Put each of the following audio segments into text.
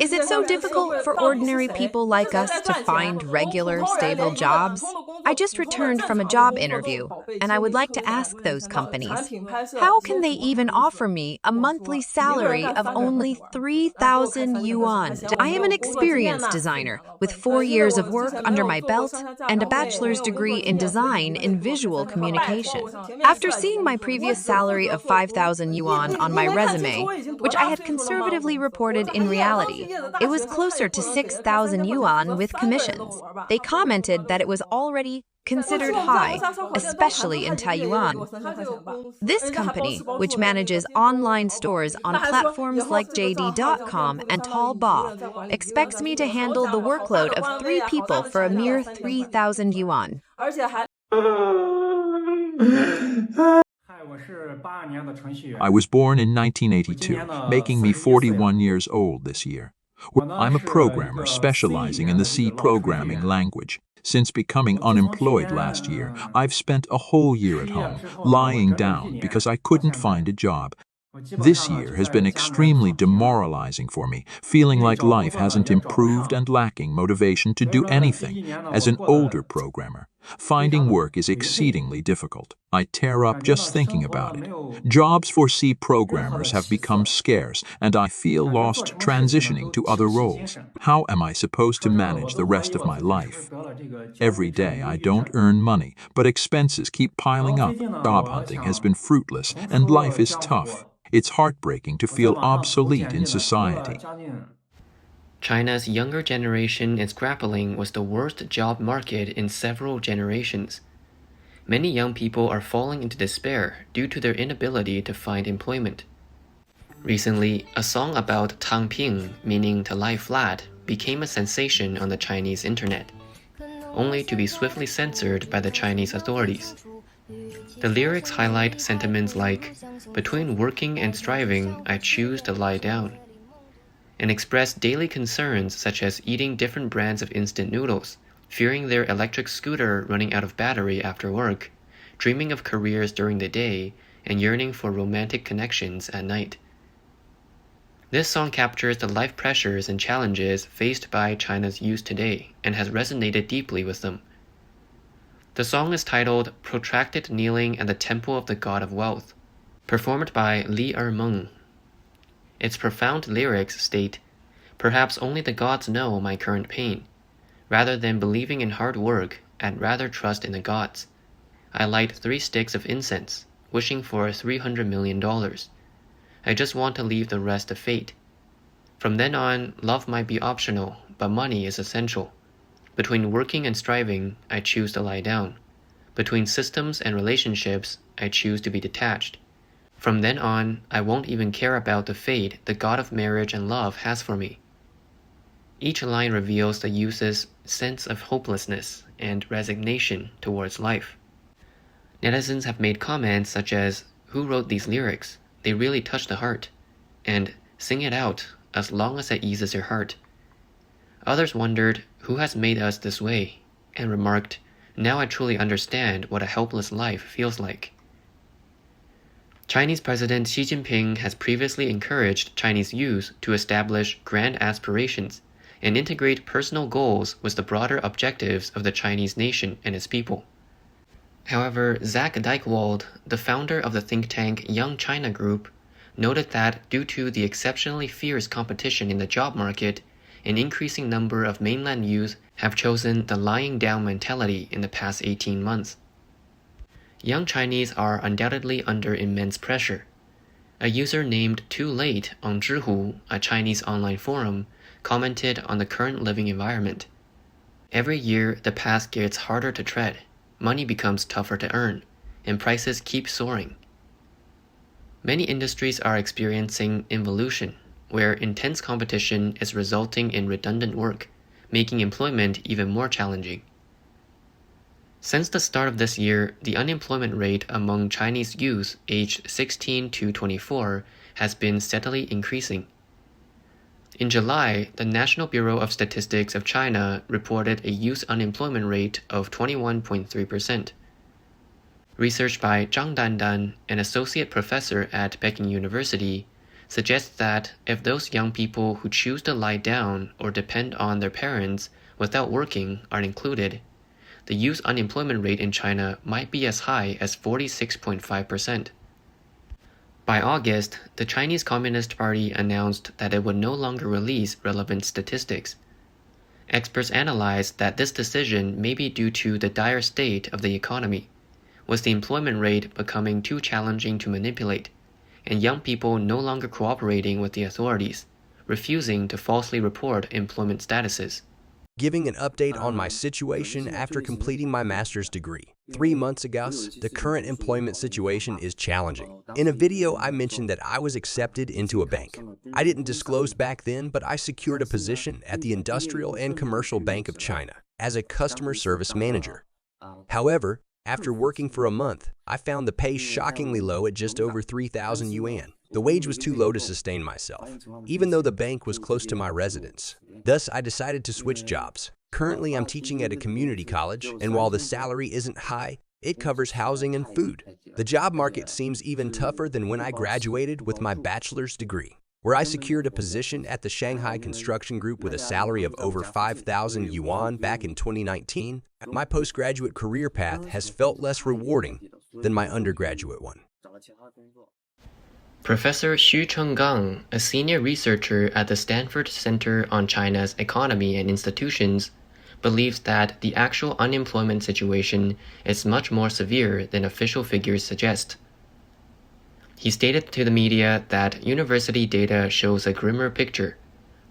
Is it so difficult for ordinary people like us to find regular, stable jobs? I just returned from a job interview, and I would like to ask those companies, how can they even offer me a monthly salary of only 3,000 yuan? I am an experienced designer with 4 years of work under my belt and a bachelor's degree in design in visual communication. After seeing my previous salary of 5,000 yuan on my resume, which I had conservatively reported in reality, it was closer to 6,000 yuan with commissions. They commented that it was already considered high, especially in Taiwan. This company, which manages online stores on platforms like JD.com and Taobao, expects me to handle the workload of 3 people for a mere 3,000 yuan. I was born in 1982, making me 41 years old this year. I'm a programmer specializing in the C programming language. Since becoming unemployed last year, I've spent a whole year at home, lying down because I couldn't find a job. This year has been extremely demoralizing for me, feeling like life hasn't improved and lacking motivation to do anything. As an older programmer, finding work is exceedingly difficult. I tear up just thinking about it. Jobs for C programmers have become scarce, and I feel lost transitioning to other roles. How am I supposed to manage the rest of my life? Every day I don't earn money, but expenses keep piling up. Job hunting has been fruitless, and life is tough. It's heartbreaking to feel obsolete in society. China's younger generation is grappling with the worst job market in several generations. Many young people are falling into despair due to their inability to find employment. Recently, a song about Tangping, meaning to lie flat, became a sensation on the Chinese internet, only to be swiftly censored by the Chinese authorities. The lyrics highlight sentiments like, "Between working and striving, I choose to lie down," and express daily concerns such as eating different brands of instant noodles, fearing their electric scooter running out of battery after work, dreaming of careers during the day, and yearning for romantic connections at night. This song captures the life pressures and challenges faced by China's youth today and has resonated deeply with them. The song is titled "Protracted Kneeling at the Temple of the God of Wealth," performed by Li Ermeng. Its profound lyrics state, "Perhaps only the gods know my current pain. Rather than believing in hard work, I'd rather trust in the gods. I light 3 sticks of incense, wishing for $300 million. I just want to leave the rest to fate. From then on, love might be optional, but money is essential. Between working and striving, I choose to lie down. Between systems and relationships, I choose to be detached. From then on, I won't even care about the fate the god of marriage and love has for me." Each line reveals the youth's sense of hopelessness and resignation towards life. Netizens have made comments such as, "Who wrote these lyrics? They really touch the heart," and "Sing it out, as long as it eases your heart." Others wondered, "Who has made us this way?" and remarked, "Now I truly understand what a helpless life feels like." Chinese President Xi Jinping has previously encouraged Chinese youth to establish grand aspirations and integrate personal goals with the broader objectives of the Chinese nation and its people. However, Zach Dykewald, the founder of the think tank Young China Group, noted that due to the exceptionally fierce competition in the job market, an increasing number of mainland youth have chosen the lying down mentality in the past 18 months. Young Chinese are undoubtedly under immense pressure. A user named Too Late on Zhihu, a Chinese online forum, commented on the current living environment. "Every year, the path gets harder to tread, money becomes tougher to earn, and prices keep soaring." Many industries are experiencing involution, where intense competition is resulting in redundant work, making employment even more challenging. Since the start of this year, the unemployment rate among Chinese youth aged 16 to 24 has been steadily increasing. In July, the National Bureau of Statistics of China reported a youth unemployment rate of 21.3%. Research by Zhang Dandan, an associate professor at Peking University, suggests that if those young people who choose to lie down or depend on their parents without working are included, the youth unemployment rate in China might be as high as 46.5%. By August, the Chinese Communist Party announced that it would no longer release relevant statistics. Experts analyzed that this decision may be due to the dire state of the economy, with the employment rate becoming too challenging to manipulate, and young people no longer cooperating with the authorities, refusing to falsely report employment statuses. Giving an update on my situation after completing my master's degree. 3 months ago, the current employment situation is challenging. In a video, I mentioned that I was accepted into a bank. I didn't disclose back then, but I secured a position at the Industrial and Commercial Bank of China as a customer service manager. However, after working for a month, I found the pay shockingly low at just over 3,000 yuan. The wage was too low to sustain myself, even though the bank was close to my residence. Thus, I decided to switch jobs. Currently, I'm teaching at a community college, and while the salary isn't high, it covers housing and food. The job market seems even tougher than when I graduated with my bachelor's degree, where I secured a position at the Shanghai Construction Group with a salary of over 5,000 yuan back in 2019. My postgraduate career path has felt less rewarding than my undergraduate one. Professor Xu Chenggang, a senior researcher at the Stanford Center on China's Economy and Institutions, believes that the actual unemployment situation is much more severe than official figures suggest. He stated to the media that university data shows a grimmer picture,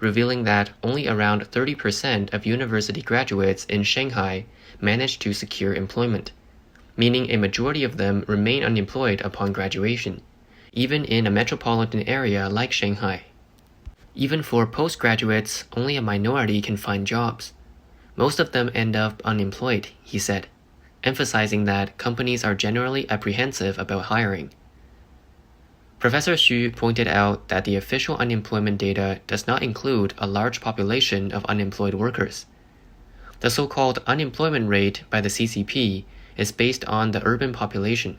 revealing that only around 30% of university graduates in Shanghai managed to secure employment, meaning a majority of them remain unemployed upon graduation, even in a metropolitan area like Shanghai. Even for postgraduates, only a minority can find jobs. Most of them end up unemployed, he said, emphasizing that companies are generally apprehensive about hiring. Professor Xu pointed out that the official unemployment data does not include a large population of unemployed workers. The so-called unemployment rate by the CCP is based on the urban population.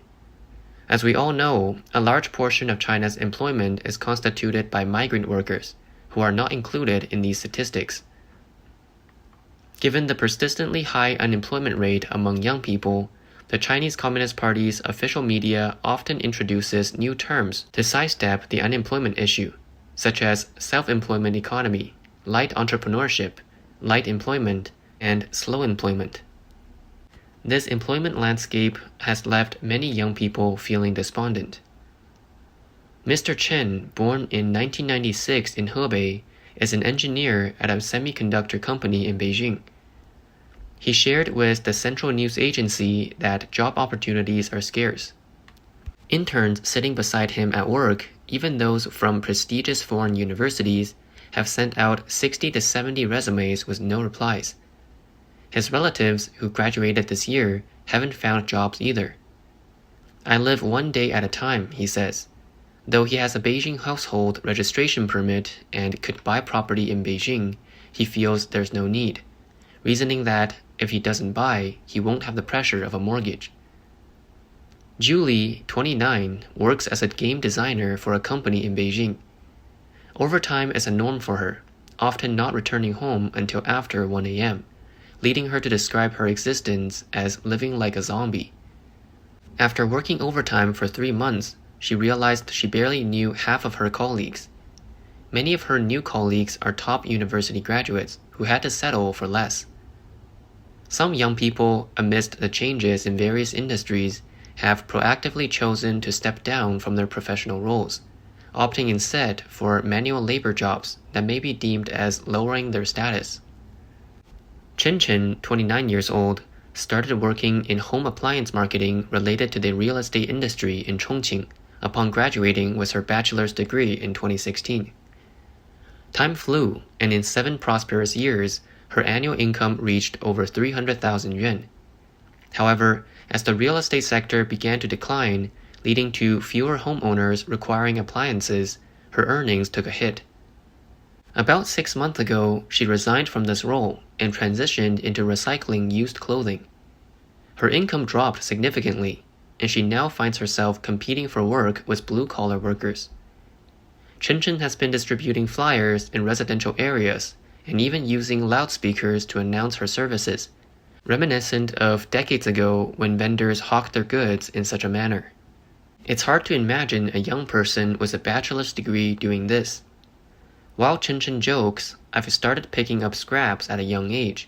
As we all know, a large portion of China's employment is constituted by migrant workers, who are not included in these statistics. Given the persistently high unemployment rate among young people, the Chinese Communist Party's official media often introduces new terms to sidestep the unemployment issue, such as self-employment economy, light entrepreneurship, light employment, and slow employment. This employment landscape has left many young people feeling despondent. Mr. Chen, born in 1996 in Hebei, is an engineer at a semiconductor company in Beijing. He shared with the Central News Agency that job opportunities are scarce. Interns sitting beside him at work, even those from prestigious foreign universities, have sent out 60 to 70 resumes with no replies. His relatives, who graduated this year, haven't found jobs either. I live one day at a time, he says. Though he has a Beijing household registration permit and could buy property in Beijing, he feels there's no need, reasoning that if he doesn't buy, he won't have the pressure of a mortgage. Julie, 29, works as a game designer for a company in Beijing. Overtime is a norm for her, often not returning home until after 1 a.m., leading her to describe her existence as living like a zombie. After working overtime for 3 months, she realized she barely knew half of her colleagues. Many of her new colleagues are top university graduates who had to settle for less. Some young people, amidst the changes in various industries, have proactively chosen to step down from their professional roles, opting instead for manual labor jobs that may be deemed as lowering their status. Chen Chen, 29 years old, started working in home appliance marketing related to the real estate industry in Chongqing upon graduating with her bachelor's degree in 2016. Time flew, and in 7 prosperous years, her annual income reached over 300,000 yuan. However, as the real estate sector began to decline, leading to fewer homeowners requiring appliances, her earnings took a hit. About 6 months ago, she resigned from this role and transitioned into recycling used clothing. Her income dropped significantly, and she now finds herself competing for work with blue-collar workers. Chen has been distributing flyers in residential areas and even using loudspeakers to announce her services, reminiscent of decades ago when vendors hawked their goods in such a manner. It's hard to imagine a young person with a bachelor's degree doing this. While Chen jokes, "I've started picking up scraps at a young age,"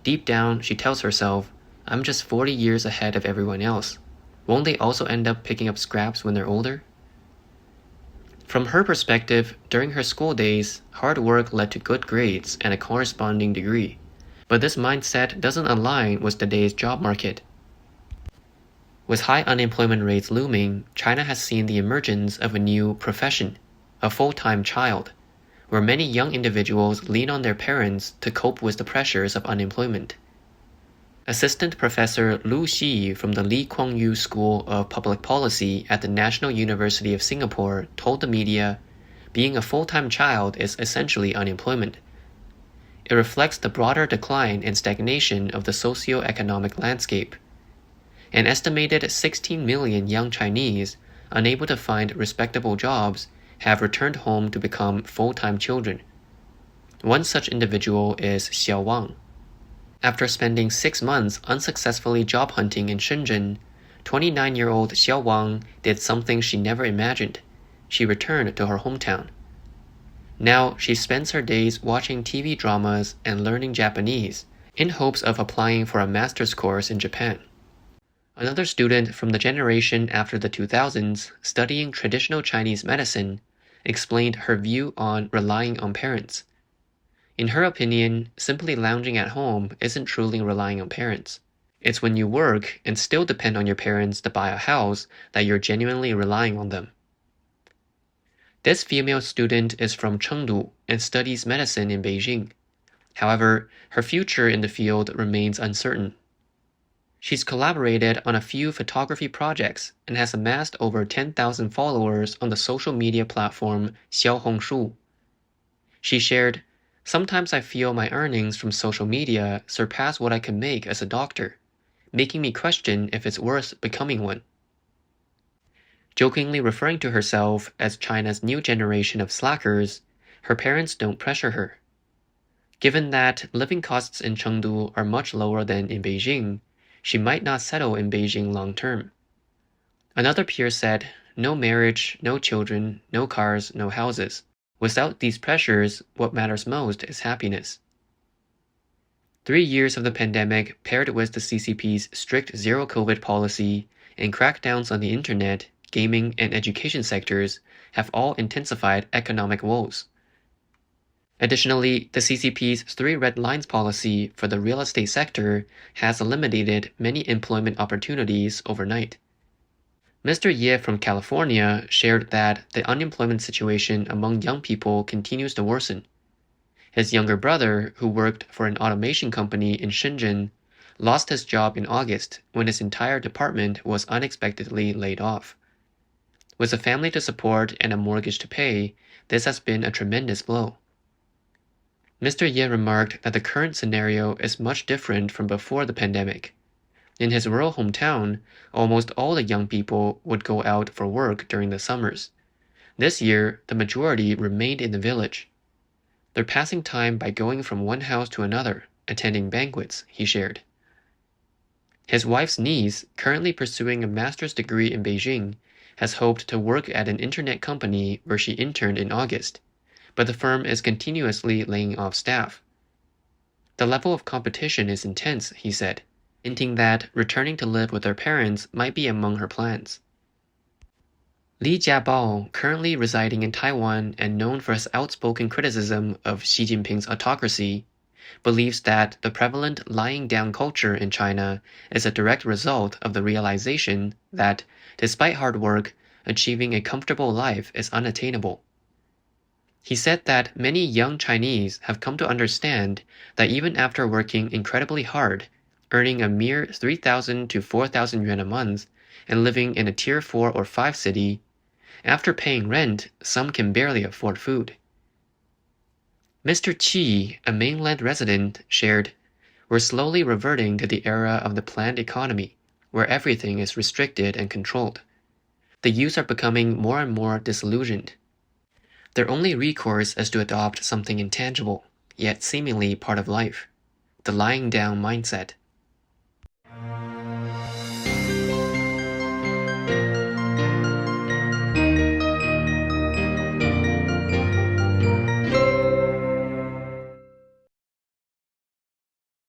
deep down she tells herself, "I'm just 40 years ahead of everyone else. Won't they also end up picking up scraps when they're older?" From her perspective, during her school days, hard work led to good grades and a corresponding degree. But this mindset doesn't align with today's job market. With high unemployment rates looming, China has seen the emergence of a new profession, a full-time child, where many young individuals lean on their parents to cope with the pressures of unemployment. Assistant Professor Lu Xi from the Lee Kuan Yew School of Public Policy at the National University of Singapore told the media, "Being a full-time child is essentially unemployment. It reflects the broader decline and stagnation of the socio-economic landscape. An estimated 16 million young Chinese, unable to find respectable jobs, have returned home to become full-time children. One such individual is Xiao Wang. After spending 6 months unsuccessfully job hunting in Shenzhen, 29-year-old Xiao Wang did something she never imagined. She returned to her hometown. Now she spends her days watching TV dramas and learning Japanese in hopes of applying for a master's course in Japan." Another student from the generation after the 2000s studying traditional Chinese medicine explained her view on relying on parents. In her opinion, simply lounging at home isn't truly relying on parents. It's when you work and still depend on your parents to buy a house that you're genuinely relying on them. This female student is from Chengdu and studies medicine in Beijing. However, her future in the field remains uncertain. She's collaborated on a few photography projects and has amassed over 10,000 followers on the social media platform Xiaohongshu. She shared, "Sometimes I feel my earnings from social media surpass what I can make as a doctor, making me question if it's worth becoming one." Jokingly referring to herself as China's new generation of slackers, her parents don't pressure her. Given that living costs in Chengdu are much lower than in Beijing, she might not settle in Beijing long term. Another peer said, "No marriage, no children, no cars, no houses. Without these pressures, what matters most is happiness." 3 years of the pandemic paired with the CCP's strict zero-COVID policy and crackdowns on the internet, gaming, and education sectors have all intensified economic woes. Additionally, the CCP's 3 red lines policy for the real estate sector has eliminated many employment opportunities overnight. Mr. Ye from California shared that the unemployment situation among young people continues to worsen. His younger brother, who worked for an automation company in Shenzhen, lost his job in August when his entire department was unexpectedly laid off. With a family to support and a mortgage to pay, this has been a tremendous blow. Mr. Ye remarked that the current scenario is much different from before the pandemic. In his rural hometown, almost all the young people would go out for work during the summers. This year, the majority remained in the village. They're passing time by going from one house to another, attending banquets, he shared. His wife's niece, currently pursuing a master's degree in Beijing, has hoped to work at an internet company where she interned in August, but the firm is continuously laying off staff. The level of competition is intense, he said, hinting that returning to live with her parents might be among her plans. Li Jiabao, currently residing in Taiwan and known for his outspoken criticism of Xi Jinping's autocracy, believes that the prevalent lying down culture in China is a direct result of the realization that, despite hard work, achieving a comfortable life is unattainable. He said that many young Chinese have come to understand that even after working incredibly hard, earning a mere 3,000 to 4,000 yuan a month, and living in a tier 4 or 5 city, after paying rent, some can barely afford food. Mr. Qi, a mainland resident, shared, "We're slowly reverting to the era of the planned economy, where everything is restricted and controlled. The youth are becoming more and more disillusioned. Their only recourse is to adopt something intangible, yet seemingly part of life, the lying down mindset.